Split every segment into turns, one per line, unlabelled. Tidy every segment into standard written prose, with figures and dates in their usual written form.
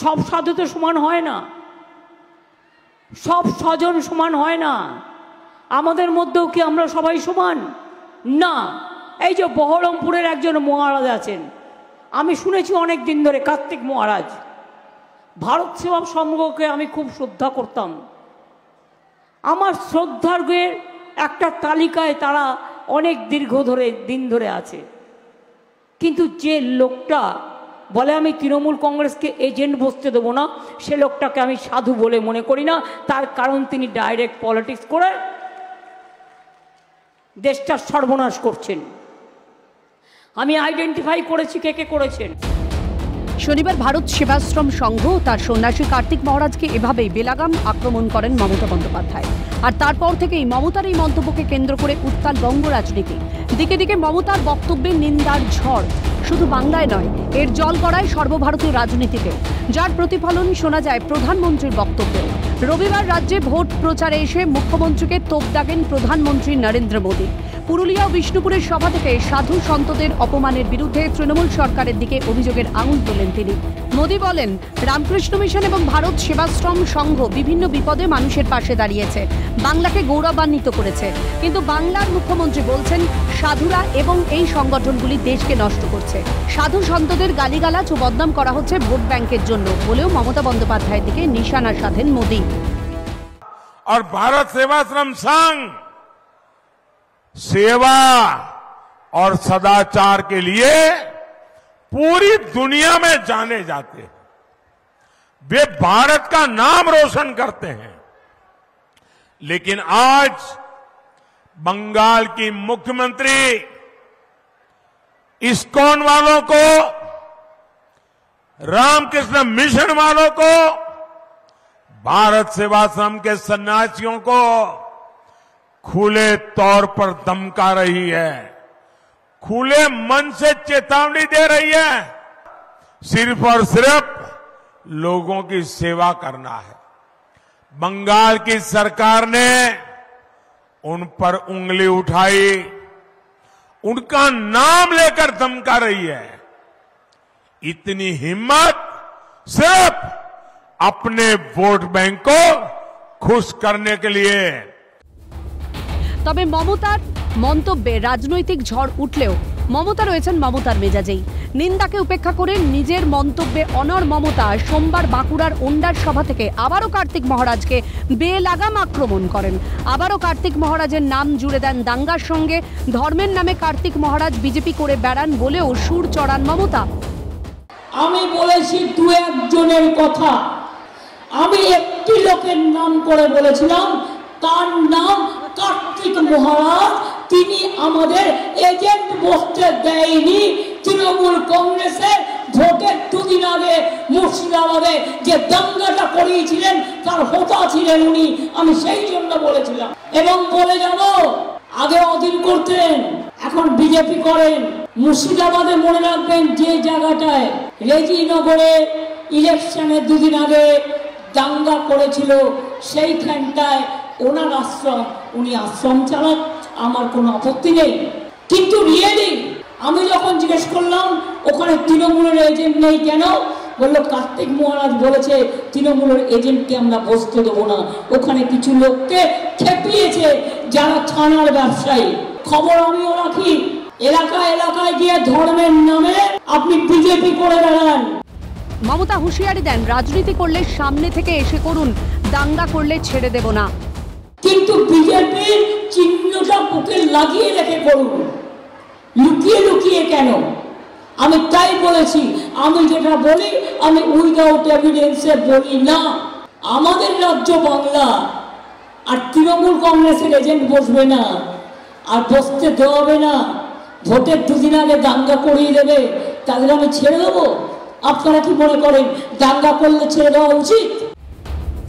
সব সাধু তো সমান হয় না, সব স্বজন সমান হয় না। আমাদের মধ্যেও কি আমরা সবাই সমান? না। এই যে বহরমপুরের একজন মহারাজ আছেন, আমি শুনেছি অনেক দিন ধরে, কার্তিক মহারাজ। ভারত সেবা সংঘকে আমি খুব শ্রদ্ধা করতাম। আমার শ্রদ্ধার্ঘের একটা তালিকায় তারা অনেক দিন ধরে আছে। কিন্তু যে লোকটা বলে আমি তৃণমূল কংগ্রেসকে এজেন্ট বসতে দেবো না, সে লোকটাকে আমি সাধু বলে মনে করি না। তার কারণ তিনি ডাইরেক্ট পলিটিক্স করে দেশটার সর্বনাশ করছেন। আমি আইডেন্টিফাই করেছি কে কে করেছেন।
শনিবার ভারত সেবাশ্রম সংঘ তার সন্ন্যাসী কার্তিক মহারাজকে এভাবেই বেলাগাম আক্রমণ করেন মমতা বন্দ্যোপাধ্যায়। আর তারপর থেকেই মমতার এই মন্তব্যকে কেন্দ্র করে উত্তাল বঙ্গ রাজনীতি। দিকে দিকে মমতার বক্তব্যে নিন্দার ঝড়। শুধু বাংলায় নয়, এর জল গড়ায় সর্বভারতীয় রাজনীতিতে, যার প্রতিফলন শোনা যায় প্রধানমন্ত্রীর বক্তব্যেও। রবিবার রাজ্যে ভোট প্রচারে এসে মুখ্যমন্ত্রীকে তোপ দাগেন প্রধানমন্ত্রী নরেন্দ্র মোদী। পুরুলিয়া ও বিষ্ণুপুরের সভা থেকে সাধু সন্তদের অপমানের বিরুদ্ধে তৃণমূল সরকারের দিকে অভিযোগের আঙুল তোলেন তিনি। মোদী বলেন, রামকৃষ্ণ মিশন এবং ভারত সেবাশ্রম সংঘ বিভিন্ন বিপদে মানুষের পাশে দাঁড়িয়েছে, বাংলাকে গৌরবান্বিত করেছে। কিন্তু বাংলার মুখ্যমন্ত্রী বলছেন সাধুরা এবং এই সংগঠনগুলি দেশকে নষ্ট করছে। সাধু সন্তদের গালিগালাজ ও বদনাম করা হচ্ছে ভোট ব্যাংকের জন্য বলেও মমতা বন্দ্যোপাধ্যায়ের দিকে নিশানা সাধেন মোদী।
और भारत सेवाश्रम संघ सेवा और सदाचार के लिए पूरी दुनिया में जाने जाते हैं। वे भारत का नाम रोशन करते हैं। लेकिन आज बंगाल की मुख्यमंत्री इस्कॉन वालों को, रामकृष्ण मिशन वालों को, भारत सेवाश्रम के सन्यासियों को खुले तौर पर धमका रही है, खुले मन से चेतावनी दे रही है। सिर्फ और सिर्फ लोगों की सेवा करना है। बंगाल की सरकार ने उन पर उंगली उठाई, उनका नाम लेकर धमका रही है। इतनी हिम्मत सिर्फ अपने वोट बैंक को खुश करने के लिए।
তবে মমতার মন্তব্যে রাজনৈতিক ঝড় উঠলেও মমতা রয়েছেন মমতার মেজাজেই। নিন্দাকে উপেক্ষা করে নিজের মন্তব্যে অনড় মমতা সোমবার বাঁকুড়ার ওন্ডার সভা থেকে আবারও কার্তিক মহারাজকে বেলাগাম আক্রমণ করেন। আবারও কার্তিক মহারাজের নাম জুড়ে দেন দাঙ্গার সঙ্গে। ধর্মের নামে কার্তিক মহারাজ বিজেপি করে বেড়ান বলেও সুর চড়ান মমতা।
আমি বলেছি দু একজনের কথা, আমি একটি লোকের নাম করে বলেছিলাম, তার নাম কার্তিক মহারাজ। তিনি আমাদের এজেন্ট বসতে দেয়নি। তৃণমূল কংগ্রেসের ভোটের দুদিন আগে মুর্শিদাবাদে যে দাঙ্গাটা করিয়েছিলেন তার হোতা ছিলেন উনি। আমি সেই জন্য বলেছিলাম এবং বলে যাব, আগে অধীন করতেন, এখন বিজেপি করেন। মুর্শিদাবাদে মনে রাখবেন যে জায়গাটায় রেজিনগরে ইলেকশনের দুদিন আগে দাঙ্গা করেছিল, সেইখানটায় ওনার আশ্রম, উনি আশ্রম চালান, আমার কোনো আপত্তি নেই। কিন্তু রিয়েলি আমি যখন জিজ্ঞেস করলাম ওখানে তৃণমূলের এজেন্ট নেই কেন, বললো কার্তিক মহারাজ বলেছে তৃণমূলের এজেন্টকে আমরা বসতে দেবো না। ওখানে কিছু লোককে খেপিয়েছে যারা থানার ব্যবসায়ী। খবর আমিও রাখি, এলাকায় এলাকায় গিয়ে ধর্মের নামে আপনি বিজেপি করে বেড়ান।
মমতা হুঁশিয়ারি দেন, রাজনীতি করলে সামনে থেকে এসে করুন, দাঙ্গা করলে ছেড়ে দেব না।
কিন্তু বিজেপির চিহ্নটা বুকে লাগিয়ে রেখে করুন, লুকিয়ে লুকিয়ে কেন? আমি তাই বলেছি, আমি যেটা বলি আমি উইদাউট এভিডেন্সে বলি না। আমাদের রাজ্য বাংলা, আর তৃণমূল কংগ্রেসের এজেন্ট বসবে না, আর বসতে দেওয়া হবে না। ভোটের দুদিন আগে দাঙ্গা করিয়ে দেবে, তাদের আমি ছেড়ে দেবো? আপনারা কি মনে করেন দাঙ্গা করলে ছেড়ে দেওয়া উচিত?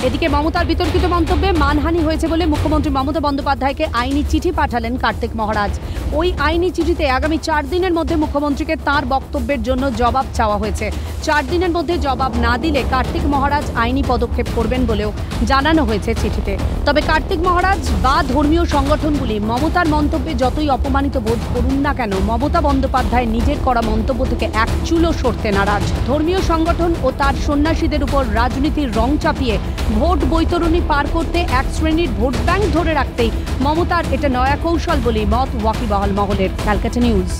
এদিকে মমতার বিতর্কিত মন্তব্যে মানহানি হয়েছে বলে মুখ্যমন্ত্রী মমতা বন্দ্যোপাধ্যায়কে আইনি চিঠি পাঠালেন কার্তিক মহারাজ। ওই আইনি চিঠিতে আগামী 4 দিনের মধ্যে মুখ্যমন্ত্রীকে তার বক্তব্যের জন্য জবাব চাওয়া হয়েছে। 4 দিনের মধ্যে জবাব না দিলে কার্তিক মহারাজ আইনি পদক্ষেপ করবেন বলেও জানানো হয়েছে চিঠিতে। তবে কার্তিক মহারাজ বা ধর্মীয় সংগঠনগুলি মমতার মন্তব্যে যতই অপমানিত বোধ করুন না কেন, মমতা বন্দ্যোপাধ্যায় নিজের করা মন্তব্য থেকে এক চুলও সরতে নারাজ। ধর্মীয় সংগঠন ও তার সন্ন্যাসীদের উপর রাজনীতির রং চাপিয়ে ভোট বৈতরণী পার করতে এক শ্রেণীর ভোট ব্যাংক ধরে রাখতেই মমতার এটা নয়া কৌশল বলেই মত ওয়াকিবহাল মহলের। ক্যালকাটা নিউজ।